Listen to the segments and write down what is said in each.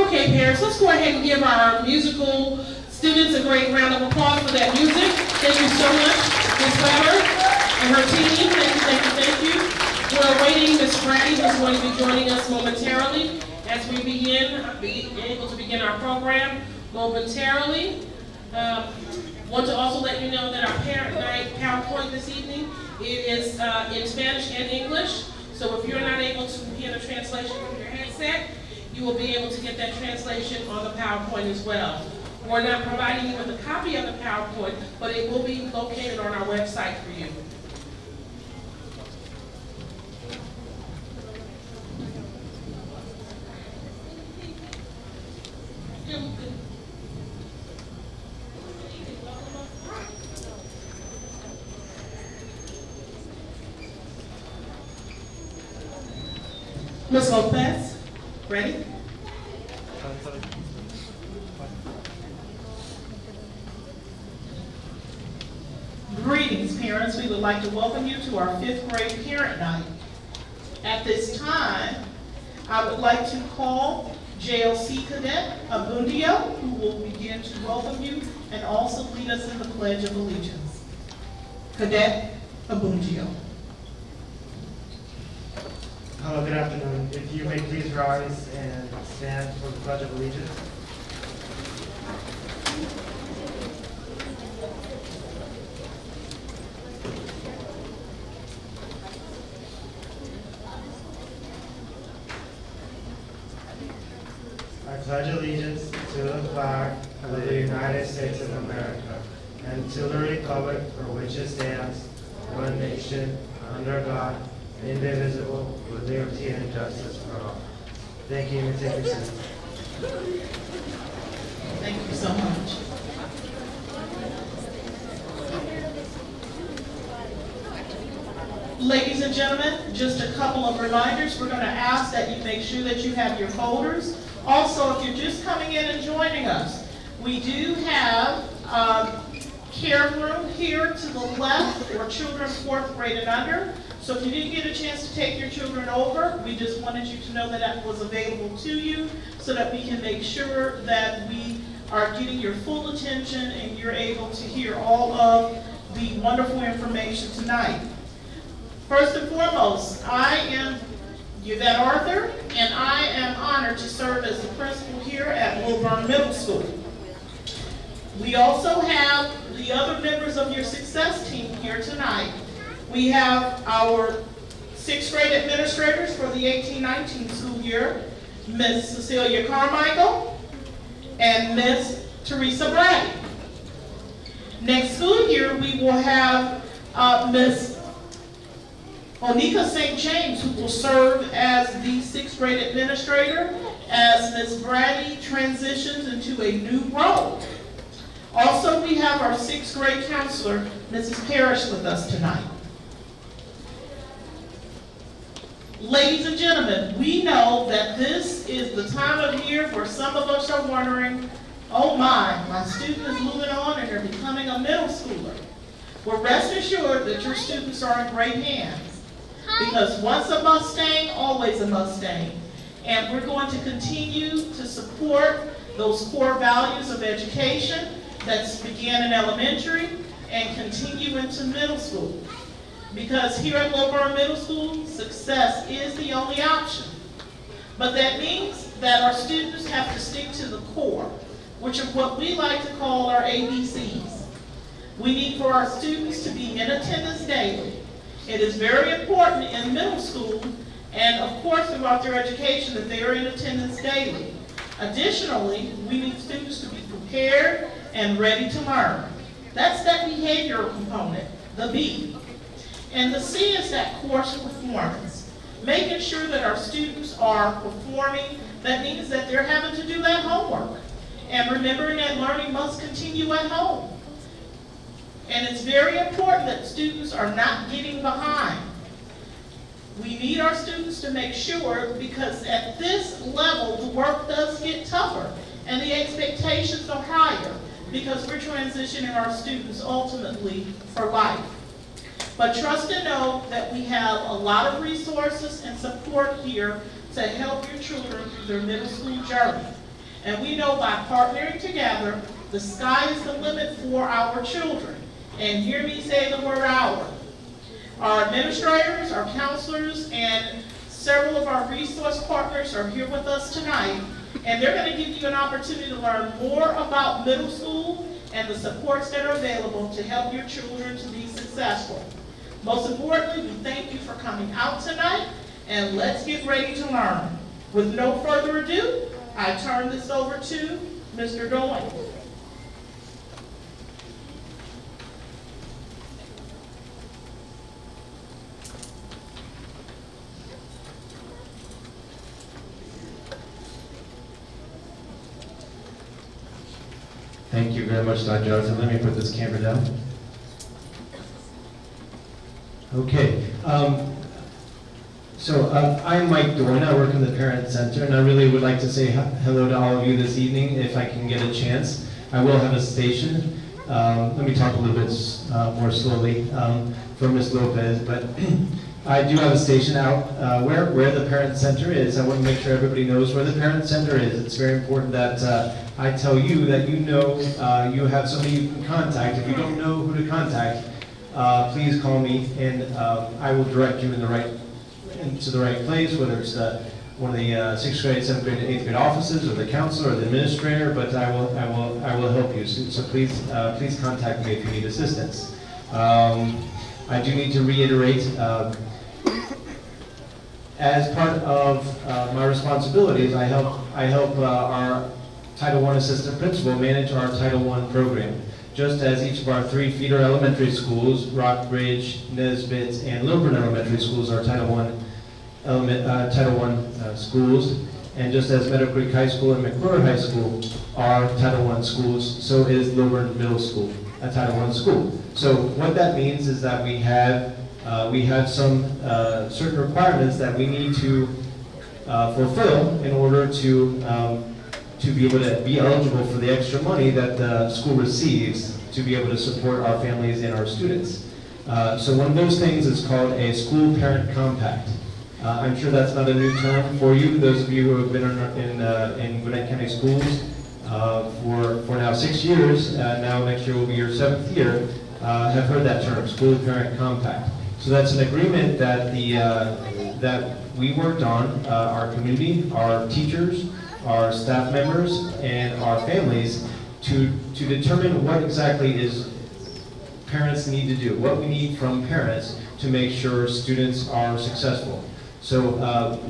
Okay, parents, let's go ahead and give our musical students a great round of applause for that music. Thank you so much, Ms. Weber and her team. Thank you. We're awaiting Ms. Brady, who's going to be joining us momentarily as we be able to begin our program momentarily. Want to also let you know that our Parent Night PowerPoint this evening, it is in Spanish and English. So if you're not able to hear the translation from your headset, you will be able to get that translation on the PowerPoint as well. We're not providing you with a copy of the PowerPoint, but it will be located on our website for you. Ms. Lopez, ready? Greetings, parents. We would like to welcome you to our 5th grade Parent Night. At this time, I would like to call JLC Cadet Abundio, who will begin to welcome you and also lead us in the Pledge of Allegiance. Cadet Abundio. Hello, good afternoon. If you may please rise and stand for the Pledge of Allegiance. I pledge allegiance to the flag of the United States of America and to the republic for which it stands, one nation, under God, indivisible, with liberty and justice for all. Thank you, and take your seat. Thank you so much. Ladies and gentlemen, just a couple of reminders. We're going to ask that you make sure that you have your folders. Also, if you're just coming in and joining us, we do have care room here to the left for children 4th grade and under. So if you didn't get a chance to take your children over, we just wanted you to know that that was available to you so that we can make sure that we are getting your full attention and you're able to hear all of the wonderful information tonight. First and foremost, I am Yvette Arthur, and I am honored to serve as the principal here at Wilburn Middle School. We also have the other members of your success team here tonight. We have our 6th grade administrators for the 18-19 school year, Ms. Cecilia Carmichael and Ms. Teresa Brady. Next school year, we will have Ms. Onika St. James, who will serve as the 6th grade administrator as Ms. Brady transitions into a new role. Also, we have our 6th grade counselor, Mrs. Parrish, with us tonight. Ladies and gentlemen, we know that this is the time of year where some of us are wondering, oh my student is moving on and they're becoming a middle schooler. Well, rest assured that your students are in great hands. Because once a Mustang, always a Mustang. And we're going to continue to support those core values of education that began in elementary and continue into middle school. Because here at Wilburn Middle School, success is the only option. But that means that our students have to stick to the core, which are what we like to call our ABCs. We need for our students to be in attendance daily. It is very important in middle school and of course throughout their education that they are in attendance daily. Additionally, we need students to be prepared and ready to learn. That's that behavioral component, the B. And the C is that course performance. Making sure that our students are performing, that means that they're having to do that homework. And remembering that learning must continue at home. And it's very important that students are not getting behind. We need our students to make sure, because at this level, the work does get tougher and the expectations are higher because we're transitioning our students ultimately for life. But trust and know that we have a lot of resources and support here to help your children through their middle school journey. And we know by partnering together, the sky is the limit for our children. And hear me say the word our. Our administrators, our counselors, and several of our resource partners are here with us tonight. And they're going to give you an opportunity to learn more about middle school and the supports that are available to help your children to be successful. Most importantly, we thank you for coming out tonight, and let's get ready to learn. With no further ado, I turn this over to Mr. Doyle. Thank you very much, Dr. Johnson. Let me put this camera down. Okay. I'm Mike Dorn. I work in the Parent Center, and I really would like to say hello to all of you this evening, if I can get a chance. I will have a station. Let me talk a little bit more slowly for Ms. Lopez, but I do have a station out where the Parent Center is. I want to make sure everybody knows where the Parent Center is. It's very important that I tell you that you know you have somebody you can contact. If you don't know who to contact, please call me, and I will direct you into the right place, whether it's one of the 6th grade, 7th grade, and 8th grade offices, or the counselor, or the administrator. But I will help you. So please contact me if you need assistance. I do need to reiterate, as part of my responsibilities, I help our Title I assistant principal manage our Title I program. Just as each of our 3 feeder elementary schools, Rockbridge, Nesbitt, and Lilburn Elementary Schools are Title I schools, and just as Meadow Creek High School and McClure High School are Title I schools, so is Lilburn Middle School a Title I school. So what that means is that we have some certain requirements that we need to fulfill in order to be able to be eligible for the extra money that the school receives to be able to support our families and our students. So one of those things is called a school parent compact. I'm sure that's not a new term for you. Those of you who have been in Gwinnett County Schools for now 6 years, now next year will be your 7th year, have heard that term, school parent compact. So that's an agreement that that we worked on, our community, our teachers, our staff members, and our families to determine what exactly is parents need to do, what we need from parents to make sure students are successful. So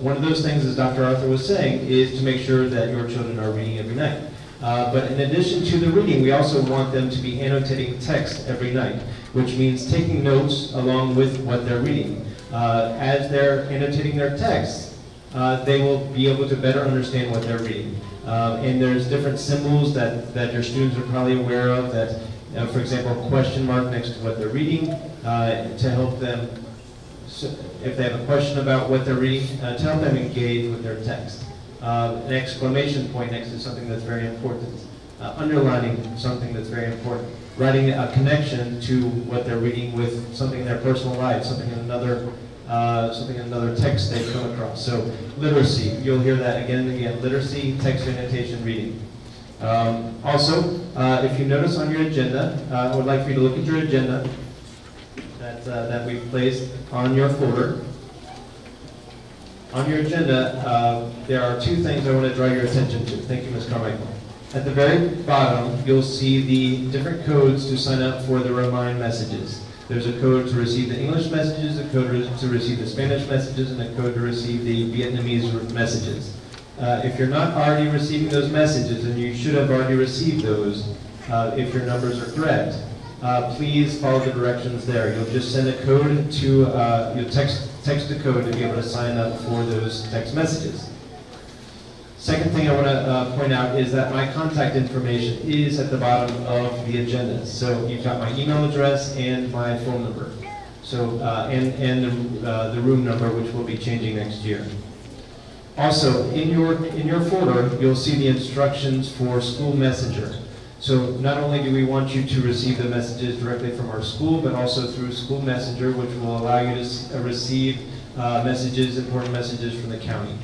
one of those things, as Dr. Arthur was saying, is to make sure that your children are reading every night. But in addition to the reading, we also want them to be annotating text every night, which means taking notes along with what they're reading. As they're annotating their text, they will be able to better understand what they're reading. And there's different symbols that your students are probably aware of, that, for example, a question mark next to what they're reading, to help them, if they have a question about what they're reading, to help them engage with their text. An exclamation point next to something that's very important. Underlining something that's very important. Writing a connection to what they're reading with something in their personal life, something in another text they've come across. So literacy, you'll hear that again and again. Literacy, text annotation, reading. Also, if you notice on your agenda, I would like for you to look at your agenda that we've placed on your folder. On your agenda, there are 2 things I want to draw your attention to. Thank you, Ms. Carmichael. At the very bottom, you'll see the different codes to sign up for the Remind messages. There's a code to receive the English messages, a code to receive the Spanish messages, and a code to receive the Vietnamese messages. If you're not already receiving those messages, and you should have already received those, if your numbers are correct, please follow the directions there. You'll just send a code to, you'll text the code to be able to sign up for those text messages. Second thing I want to point out is that my contact information is at the bottom of the agenda. So you've got my email address and my phone number. So and the room number, which will be changing next year. Also, in your folder, you'll see the instructions for School Messenger. So not only do we want you to receive the messages directly from our school, but also through School Messenger, which will allow you to receive important messages from the county.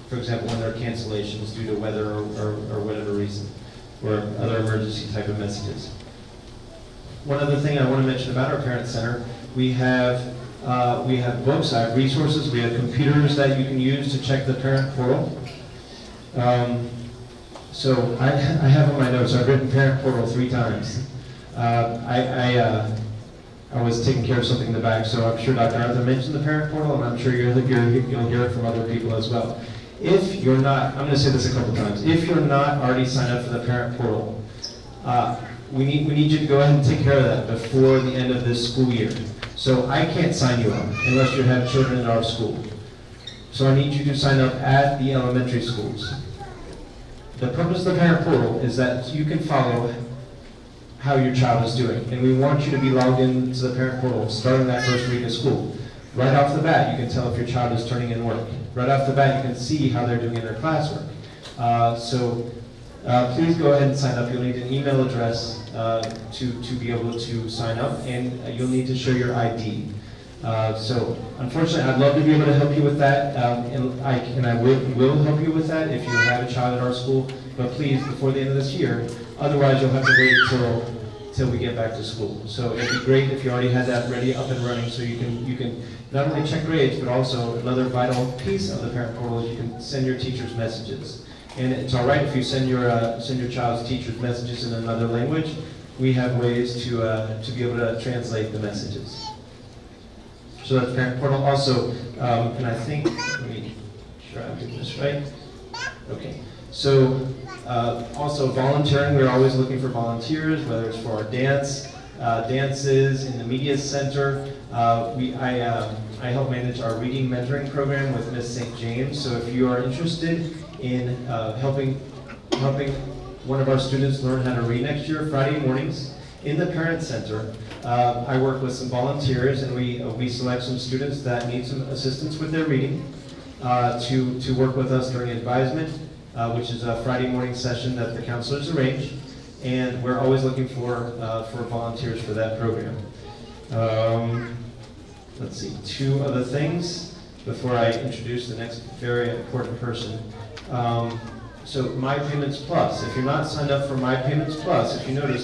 for example, when there are cancellations due to weather or whatever reason, or other emergency type of messages. One other thing I want to mention about our Parent Center, we have books, I have resources, we have computers that you can use to check the parent portal. So I have on my notes, I've written parent portal 3 times. I was taking care of something in the back, so I'm sure Dr. Arthur mentioned the parent portal, and I'm sure you'll hear it from other people as well. If you're not, I'm going to say this a couple times, if you're not already signed up for the parent portal, we need you to go ahead and take care of that before the end of this school year. So I can't sign you up unless you have children in our school. So I need you to sign up at the elementary schools. The purpose of the parent portal is that you can follow how your child is doing. And we want you to be logged into the parent portal starting that first week of school. Right off the bat, you can tell if your child is turning in work. Right off the bat, you can see how they're doing in their classwork. Please go ahead and sign up. You'll need an email address to be able to sign up, and you'll need to show your ID. So unfortunately, I'd love to be able to help you with that, and I will help you with that if you have a child at our school, but please, before the end of this year, otherwise you'll have to wait till we get back to school. So it'd be great if you already had that ready, up and running, so you can not only check grades, but also another vital piece of the parent portal is you can send your teachers messages. And it's all right if you send your child's teachers messages in another language. We have ways to be able to translate the messages. So that's parent portal. Also, and I think, let me make sure I'm doing this right. Okay. So also volunteering, we're always looking for volunteers, whether it's for our dances in the media center. I help manage our reading mentoring program with Miss St. James. So if you are interested in helping one of our students learn how to read next year, Friday mornings in the Parent Center, I work with some volunteers, and we select some students that need some assistance with their reading to work with us during advisement, which is a Friday morning session that the counselors arrange, and we're always looking for volunteers for that program. Let's see, 2 other things before I introduce the next very important person. So My Payments Plus, if you're not signed up for My Payments Plus, if you notice,